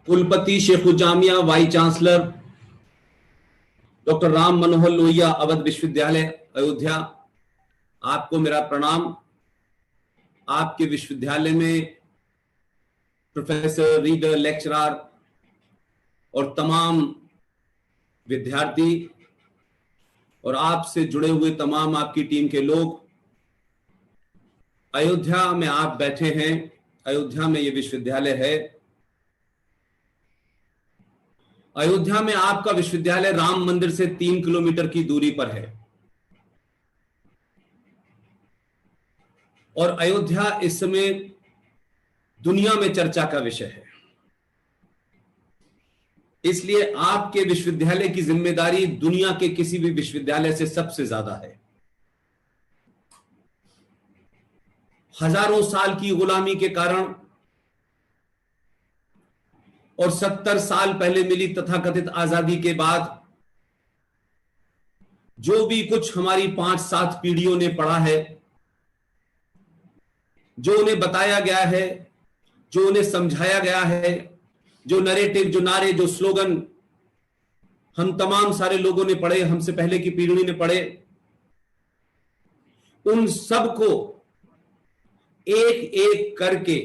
कुलपति शेखुजामिया vice chancellor doctor Ram Manohar Lohia Awadh विश्वविद्यालय अयोध्या, आपको मेरा प्रणाम। आपके विश्वविद्यालय में प्रोफेसर, रीडर, लेक्चरर और तमाम विद्यार्थी और आपसे जुड़े हुए तमाम आपकी टीम के लोग, अयोध्या में आप बैठे हैं। अयोध्या में ये विश्वविद्यालय है। अयोध्या में आपका विश्वविद्यालय राम मंदिर से 3 किलोमीटर की दूरी पर है और अयोध्या इस समय दुनिया में चर्चा का विषय है। इसलिए आपके विश्वविद्यालय की जिम्मेदारी दुनिया के किसी भी विश्वविद्यालय से सबसे ज्यादा है। हजारों साल की गुलामी के कारण और 70 साल पहले मिली तथाकथित आजादी के बाद जो भी कुछ हमारी 5-7 पीढ़ियों ने पढ़ा है, जो उन्हें बताया गया है, जो उन्हें समझाया गया है, जो नरेटिव, जो नारे, जो स्लोगन हम तमाम सारे लोगों ने पढ़े, हमसे पहले की पीढ़ी ने पढ़े, उन सबको एक एक करके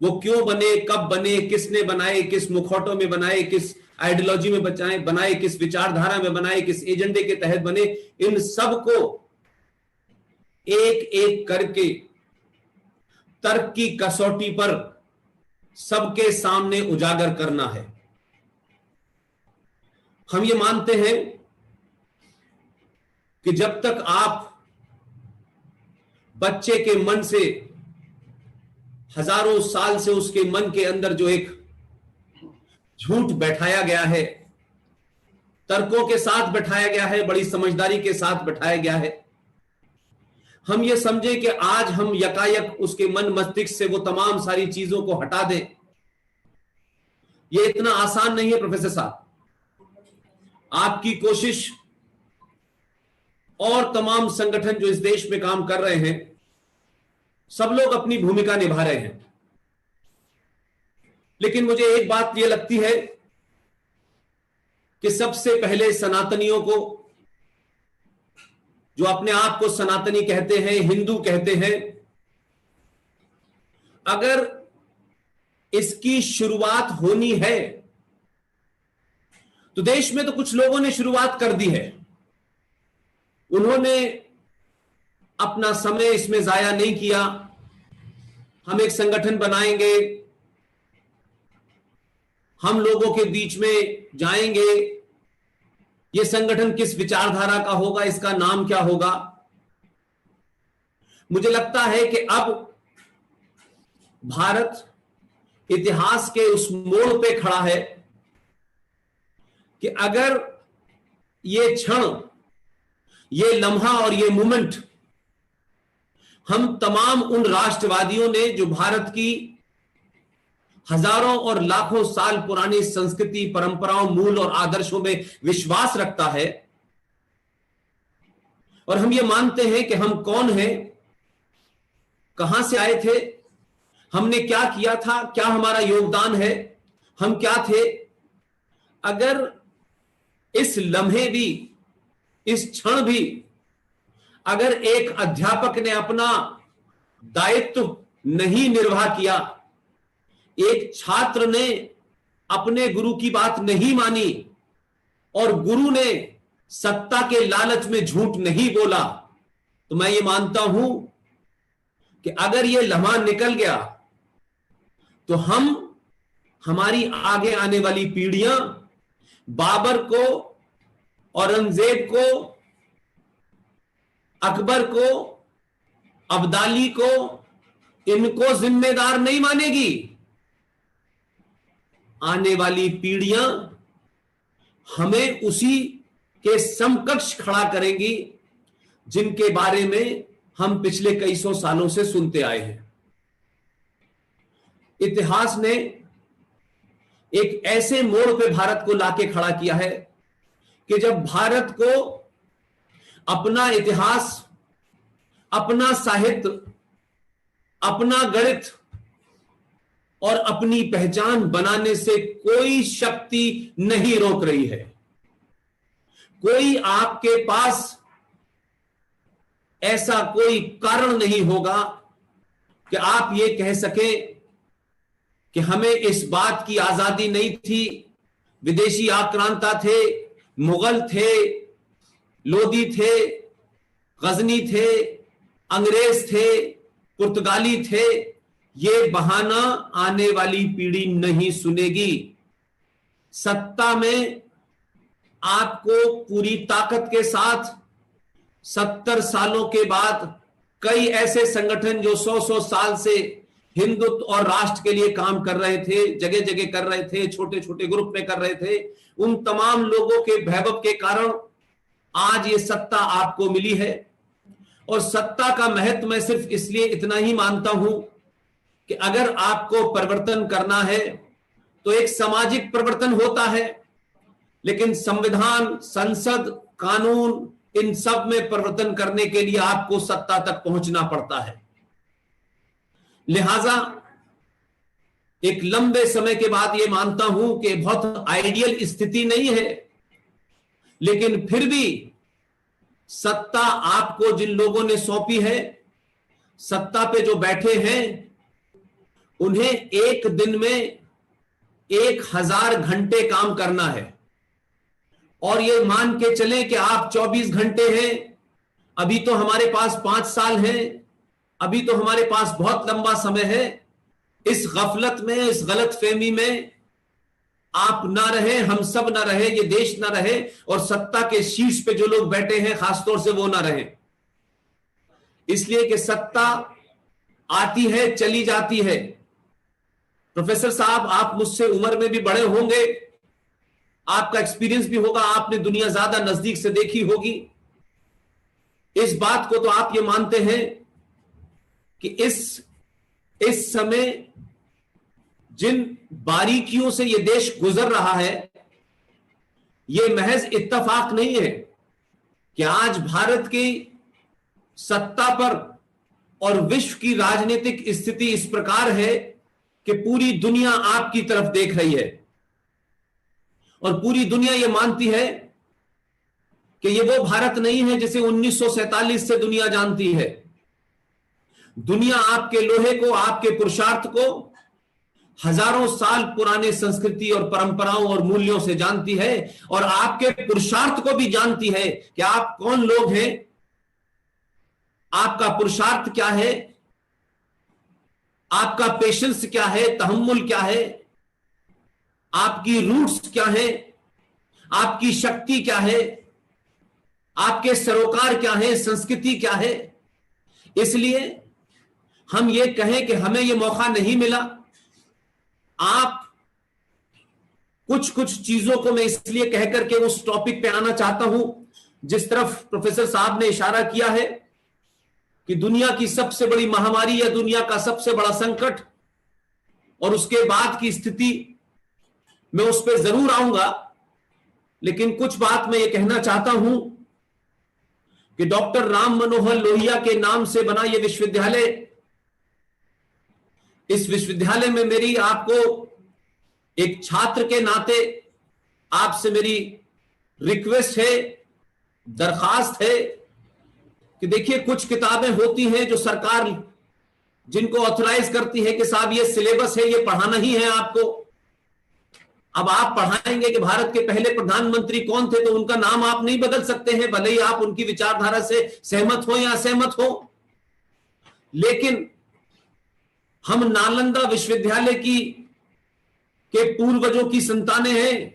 वो क्यों बने, कब बने, किसने बनाए, किस मुखौटों में बनाए, किस आइडियोलॉजी में बनाए, किस विचारधारा में बनाए, किस एजेंडे के तहत बने, इन सबको एक एक करके तर्क की कसौटी पर सबके सामने उजागर करना है। हम ये मानते हैं कि जब तक आप बच्चे के मन से, हजारों साल से उसके मन के अंदर जो एक झूठ बैठाया गया है, तर्कों के साथ बैठाया गया है, बड़ी समझदारी के साथ बैठाया गया है, हम ये समझे कि आज हम यकायक उसके मन मस्तिष्क से वो तमाम सारी चीजों को हटा दें, ये इतना आसान नहीं है। प्रोफेसर साहब, आपकी कोशिश और तमाम संगठन जो इस देश में काम कर रहे हैं, सब लोग अपनी भूमिका निभा रहे हैं, लेकिन मुझे एक बात यह लगती है कि सबसे पहले सनातनियों को, जो अपने आप को सनातनी कहते हैं, हिंदू कहते हैं, अगर इसकी शुरुआत होनी है तो देश में तो कुछ लोगों ने शुरुआत कर दी है। उन्होंने अपना समय इसमें जाया नहीं किया। हम एक संगठन बनाएंगे, हम लोगों के बीच में जाएंगे, यह संगठन किस विचारधारा का होगा, इसका नाम क्या होगा। मुझे लगता है कि अब भारत इतिहास के उस मोड़ पे खड़ा है कि अगर ये क्षण, ये लम्हा और ये मोमेंट हम तमाम उन राष्ट्रवादियों ने जो भारत की हजारों और लाखों साल पुरानी संस्कृति, परंपराओं, मूल और आदर्शों में विश्वास रखता है, और हम ये मानते हैं कि हम कौन हैं, कहां से आए थे, हमने क्या किया था, क्या हमारा योगदान है, हम क्या थे, अगर इस लम्हे भी, इस क्षण भी अगर एक अध्यापक ने अपना दायित्व नहीं निर्वाह किया, एक छात्र ने अपने गुरु की बात नहीं मानी और गुरु ने सत्ता के लालच में झूठ नहीं बोला, तो मैं ये मानता हूं कि अगर ये लम्हा निकल गया तो हम, हमारी आगे आने वाली पीढ़ियां बाबर को, औरंगजेब को, अकबर को, अब्दाली को, इनको जिम्मेदार नहीं मानेगी। आने वाली पीढ़ियां हमें उसी के समकक्ष खड़ा करेंगी जिनके बारे में हम पिछले कई सौ सालों से सुनते आए हैं। इतिहास ने एक ऐसे मोड़ पे भारत को लाके खड़ा किया है कि जब भारत को अपना इतिहास, अपना साहित्य, अपना गणित, और अपनी पहचान बनाने से कोई शक्ति नहीं रोक रही है। कोई आपके पास ऐसा कोई कारण नहीं होगा कि आप ये कह सकें कि हमें इस बात की आजादी नहीं थी, विदेशी आक्रांता थे, मुगल थे, लोदी थे, गजनी थे, अंग्रेज थे, पुर्तगाली थे। ये बहाना आने वाली पीढ़ी नहीं सुनेगी। सत्ता में आपको पूरी ताकत के साथ 70 सालों के बाद कई ऐसे संगठन जो 100 साल से हिंदुत्व और राष्ट्र के लिए काम कर रहे थे, जगह जगह कर रहे थे, छोटे छोटे ग्रुप में कर रहे थे, उन तमाम लोगों के वैभव के कारण आज ये सत्ता आपको मिली है। और सत्ता का महत्व मैं सिर्फ इसलिए इतना ही मानता हूं कि अगर आपको परिवर्तन करना है तो एक सामाजिक परिवर्तन होता है, लेकिन संविधान, संसद, कानून, इन सब में परिवर्तन करने के लिए आपको सत्ता तक पहुंचना पड़ता है। लिहाजा एक लंबे समय के बाद यह मानता हूं कि बहुत आइडियल स्थिति नहीं है, लेकिन फिर भी सत्ता आपको जिन लोगों ने सौंपी है, सत्ता पे जो बैठे हैं, उन्हें एक दिन में 1000 घंटे काम करना है। और ये मान के चलें कि आप 24 घंटे हैं, अभी तो हमारे पास 5 साल हैं, अभी तो हमारे पास बहुत लंबा समय है। इस गफलत में, इस गलतफहमी में आप ना रहे, हम सब ना रहे, ये देश ना रहे, और सत्ता के शीर्ष पे जो लोग बैठे हैं खासतौर से वो ना रहे। इसलिए कि सत्ता आती है, चली जाती है। प्रोफेसर साहब, आप मुझसे उम्र में भी बड़े होंगे, आपका एक्सपीरियंस भी होगा, आपने दुनिया ज्यादा नजदीक से देखी होगी। इस बात को तो आप ये मानते हैं कि इस समय जिन बारीकियों से ये देश गुजर रहा है, ये महज इत्तेफाक नहीं है कि आज भारत की सत्ता पर और विश्व की राजनीतिक स्थिति इस प्रकार है कि पूरी दुनिया आपकी तरफ देख रही है और पूरी दुनिया ये मानती है कि ये वो भारत नहीं है जिसे 1947 से दुनिया जानती है। दुनिया आपके लोहे को, आपके पुरुषार्थ को हजारों साल पुराने संस्कृति और परंपराओं और मूल्यों से जानती है, और आपके पुरुषार्थ को भी जानती है कि आप कौन लोग हैं, आपका पुरुषार्थ क्या है, आपका पेशेंस क्या है, तहम्मुल क्या है, आपकी रूट्स क्या है, आपकी शक्ति क्या है, आपके सरोकार क्या है, संस्कृति क्या है। इसलिए हम ये कहें कि हमें ये मौका नहीं मिला। आप कुछ चीजों को मैं इसलिए कह करके उस टॉपिक पे आना चाहता हूं जिस तरफ प्रोफेसर साहब ने इशारा किया है कि दुनिया की सबसे बड़ी महामारी या दुनिया का सबसे बड़ा संकट और उसके बाद की स्थिति, मैं उस पर जरूर आऊंगा। लेकिन कुछ बात मैं ये कहना चाहता हूं कि डॉक्टर राम मनोहर लोहिया के नाम से बना यह विश्वविद्यालय, इस विश्वविद्यालय में मेरी आपको एक छात्र के नाते आपसे मेरी रिक्वेस्ट है, दरखास्त है कि देखिए, कुछ किताबें होती हैं जो सरकार जिनको ऑथराइज करती है कि साहब ये सिलेबस है, ये पढ़ाना ही है आपको। अब आप पढ़ाएंगे कि भारत के पहले प्रधानमंत्री कौन थे, तो उनका नाम आप नहीं बदल सकते हैं, भले ही आप उनकी विचारधारा से सहमत हो या असहमत हो। लेकिन हम नालंदा विश्वविद्यालय के पूर्वजों की संतानें हैं,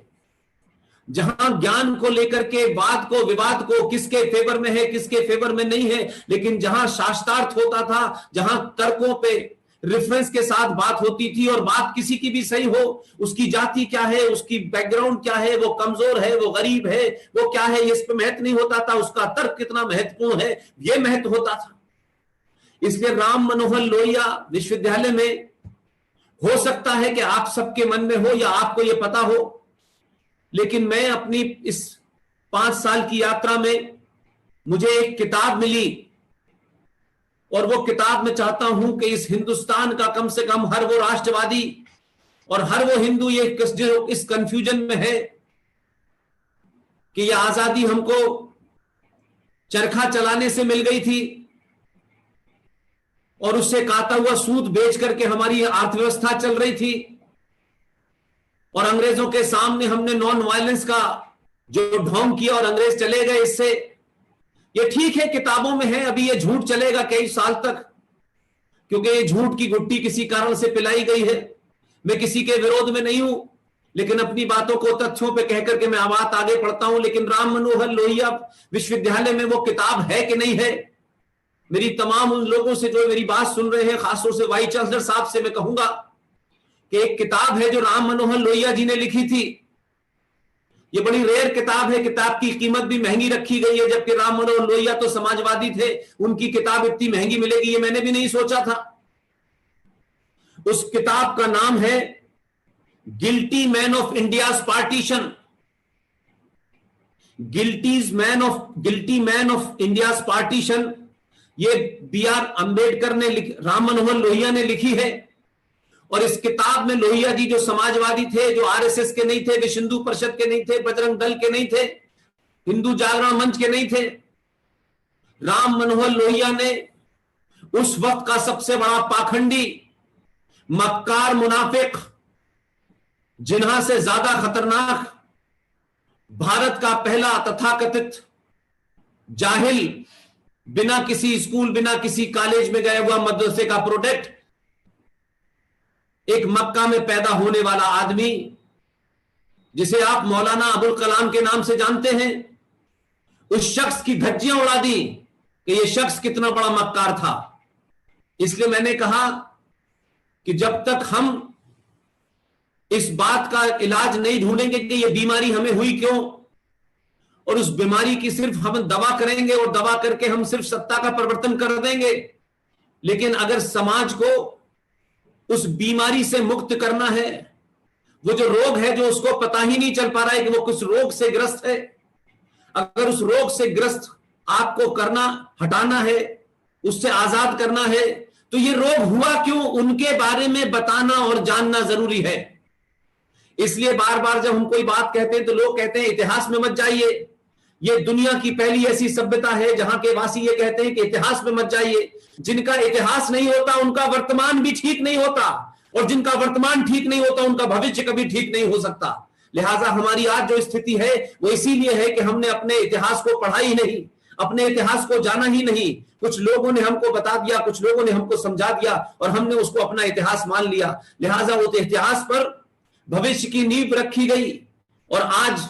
जहां ज्ञान को लेकर के वाद को, विवाद को, किसके फेवर में है, किसके फेवर में नहीं है, लेकिन जहां शास्त्रार्थ होता था, जहां तर्कों पे रेफरेंस के साथ बात होती थी, और बात किसी की भी सही हो, उसकी जाति क्या है, उसकी बैकग्राउंड क्या है, वो कमजोर है, वो गरीब है, वो क्या है, इस पे महत्व नहीं होता था, उसका तर्क कितना महत्वपूर्ण है, ये महत्व होता था। इसलिए राम मनोहर लोहिया विश्वविद्यालय में हो सकता है कि आप सबके मन में हो या आपको यह पता हो, लेकिन मैं अपनी इस 5 साल की यात्रा में मुझे एक किताब मिली, और वो किताब मैं चाहता हूं कि इस हिंदुस्तान का कम से कम हर वो राष्ट्रवादी और हर वो हिंदू ये जो इस कंफ्यूजन में है कि ये आजादी हमको चरखा चलाने से मिल गई थी और उससे काता हुआ सूत बेच करके हमारी अर्थव्यवस्था चल रही थी और अंग्रेजों के सामने हमने नॉन वायलेंस का जो ढोंग किया और अंग्रेज चले गए इससे। ये ठीक है, किताबों में है, अभी ये झूठ चलेगा कई साल तक, क्योंकि ये झूठ की गुट्टी किसी कारण से पिलाई गई है। मैं किसी के विरोध में नहीं हूं, लेकिन अपनी बातों को तथ्यों पे कहकर के मैं बात आगे बढ़ता हूं। लेकिन राम मनोहर लोहिया विश्वविद्यालय में वो किताब है कि नहीं है? मेरी तमाम उन लोगों से जो मेरी बात सुन रहे हैं, खासतौर से वाइस चांसलर साहब से मैं कहूंगा कि एक किताब है जो राम मनोहर लोहिया जी ने लिखी थी। ये बड़ी रेयर किताब है, किताब की कीमत भी महंगी रखी गई है, जबकि राम मनोहर लोहिया तो समाजवादी थे, उनकी किताब इतनी महंगी मिलेगी ये मैंने भी नहीं सोचा था। उस किताब का नाम है guilty man of India's partition. Guilty man of India's partition, ये बी.आर. अंबेडकर ने राम मनोहर लोहिया ने लिखी है। और इस किताब में लोहिया जी जो समाजवादी थे, जो आरएसएस के नहीं थे, विश्व हिंदू परिषद के नहीं थे, बजरंग दल के नहीं थे, हिंदू जागरण मंच के नहीं थे, राम मनोहर लोहिया ने उस वक्त का सबसे बड़ा पाखंडी, मक्कार, मुनाफिक, जिन्हा से ज्यादा खतरनाक, भारत का पहला तथाकथित जाहिल, बिना किसी स्कूल, बिना किसी कॉलेज में गए हुआ मदरसे का प्रोडक्ट, एक मक्का में पैदा होने वाला आदमी जिसे आप मौलाना अबुल कलाम के नाम से जानते हैं, उस शख्स की धज्जियां उड़ा दी कि यह शख्स कितना बड़ा मक्कार था। इसलिए मैंने कहा कि जब तक हम इस बात का इलाज नहीं ढूंढेंगे कि यह बीमारी हमें हुई क्यों, और उस बीमारी की सिर्फ हम दवा करेंगे और दवा करके हम सिर्फ सत्ता का परिवर्तन कर देंगे, लेकिन अगर समाज को उस बीमारी से मुक्त करना है, वो जो रोग है जो उसको पता ही नहीं चल पा रहा है कि वो किस रोग से ग्रस्त है, अगर उस रोग से ग्रस्त आपको हटाना है, उससे आजाद करना है, तो ये रोग हुआ क्यों, उनके बारे में बताना और जानना जरूरी है। इसलिए बार बार जब हम कोई बात कहते हैं तो लोग कहते हैं इतिहास में मत जाइए। ये दुनिया की पहली ऐसी सभ्यता है जहां के वासी ये कहते हैं कि इतिहास में मत जाइए। जिनका इतिहास नहीं होता उनका वर्तमान भी ठीक नहीं होता, और जिनका वर्तमान ठीक नहीं होता उनका भविष्य कभी ठीक नहीं हो सकता। लिहाजा हमारी आज जो स्थिति है वो इसीलिए है कि हमने अपने इतिहास को पढ़ा ही नहीं, अपने इतिहास को जाना ही नहीं। कुछ लोगों ने हमको बता दिया, कुछ लोगों ने हमको समझा दिया और हमने उसको अपना इतिहास मान लिया। लिहाजा वो इतिहास पर भविष्य की नींव रखी गई, और आज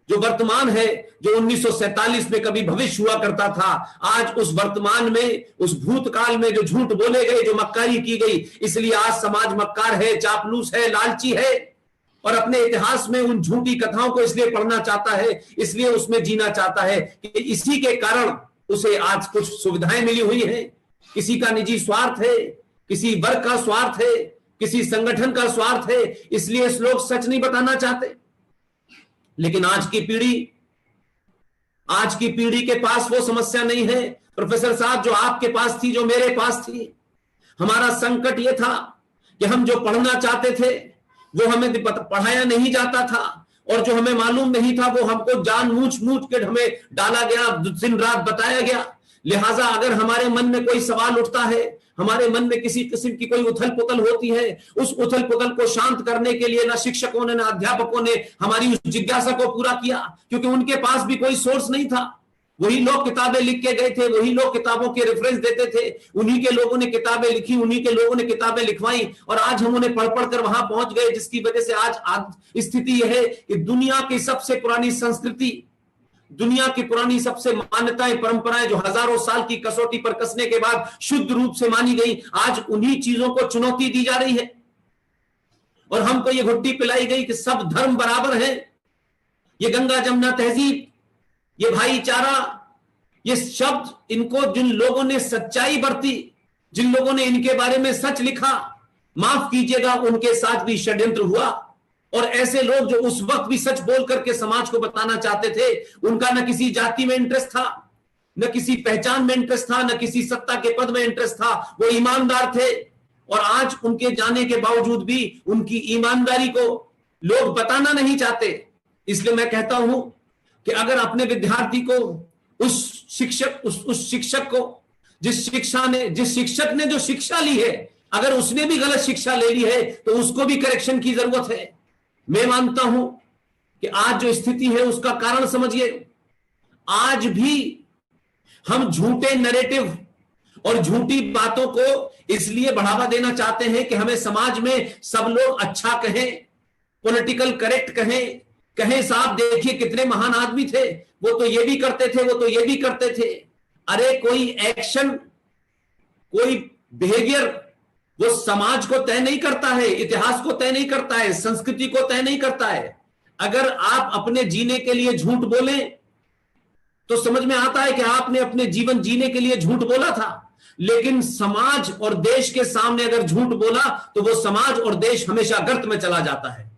जो वर्तमान है, जो 1947 में कभी भविष्य हुआ करता था, आज उस वर्तमान में, उस भूतकाल में जो झूठ बोले गए, जो मक्कारी की गई, इसलिए आज समाज मक्कार है, चापलूस है, लालची है, और अपने इतिहास में उन झूठी कथाओं को इसलिए पढ़ना चाहता है, इसलिए उसमें जीना चाहता है कि इसी के कारण उसे आज कुछ सुविधाएं मिली हुई हैं। किसी का निजी स्वार्थ है, किसी वर्ग का स्वार्थ है, किसी संगठन का स्वार्थ है, इसलिए इस लोग सच नहीं बताना चाहते। लेकिन आज की पीढ़ी के पास वो समस्या नहीं है। प्रोफेसर साहब, जो आपके पास थी, जो मेरे पास थी, हमारा संकट ये था कि हम जो पढ़ना चाहते थे वो हमें पढ़ाया नहीं जाता था, और जो हमें मालूम नहीं था वो हमको जानबूझ के हमें डाला गया, दिन रात बताया गया। लिहाजा अगर हमारे मन में कोई सवाल उठता है, हमारे मन में किसी किस्म की कोई उथल पुथल होती है, उस उथल पुथल को शांत करने के लिए ना शिक्षकों ने, ना अध्यापकों ने हमारी उस जिज्ञासा को पूरा किया, क्योंकि उनके पास भी कोई सोर्स नहीं था। वही लोग किताबें लिख के गए थे, वही लोग किताबों के रेफरेंस देते थे, उन्हीं के लोगों ने किताबें लिखी, उन्हीं के लोगों ने किताबें लिखवाई, और आज हम उन्हें पढ़ कर वहां पहुंच गए, जिसकी वजह से आज स्थिति यह है कि दुनिया की सबसे पुरानी संस्कृति, दुनिया की पुरानी सबसे मान्यताएं, परंपराएं जो हजारों साल की कसौटी पर कसने के बाद शुद्ध रूप से मानी गई, आज उन्हीं चीजों को चुनौती दी जा रही है। और हमको ये घुट्टी पिलाई गई कि सब धर्म बराबर है। ये गंगा जमुना तहजीब, ये भाईचारा, ये शब्द, इनको जिन लोगों ने सच्चाई बरती, जिन लोगों ने इनके बारे में सच लिखा, माफ कीजिएगा, उनके साथ भी षड्यंत्र हुआ। और ऐसे लोग जो उस वक्त भी सच बोल करके समाज को बताना चाहते थे, उनका न किसी जाति में इंटरेस्ट था, न किसी पहचान में इंटरेस्ट था, न किसी सत्ता के पद में इंटरेस्ट था। वो ईमानदार थे और आज उनके जाने के बावजूद भी उनकी ईमानदारी को लोग बताना नहीं चाहते। इसलिए मैं कहता हूं कि अगर अपने विद्यार्थी को उस शिक्षक को जिस शिक्षक ने जो शिक्षा ली है, अगर उसने भी गलत शिक्षा ले ली है तो उसको भी करेक्शन की जरूरत है। मैं मानता हूं कि आज जो स्थिति है उसका कारण समझिए, आज भी हम झूठे नैरेटिव और झूठी बातों को इसलिए बढ़ावा देना चाहते हैं कि हमें समाज में सब लोग अच्छा कहें, पॉलिटिकल करेक्ट कहें साहब देखिए कितने महान आदमी थे, वो तो ये भी करते थे, वो तो ये भी करते थे। अरे कोई एक्शन, कोई बिहेवियर वो समाज को तय नहीं करता है, इतिहास को तय नहीं करता है, संस्कृति को तय नहीं करता है। अगर आप अपने जीने के लिए झूठ बोलें तो समझ में आता है कि आपने अपने जीवन जीने के लिए झूठ बोला था, लेकिन समाज और देश के सामने अगर झूठ बोला तो वो समाज और देश हमेशा गर्त में चला जाता है।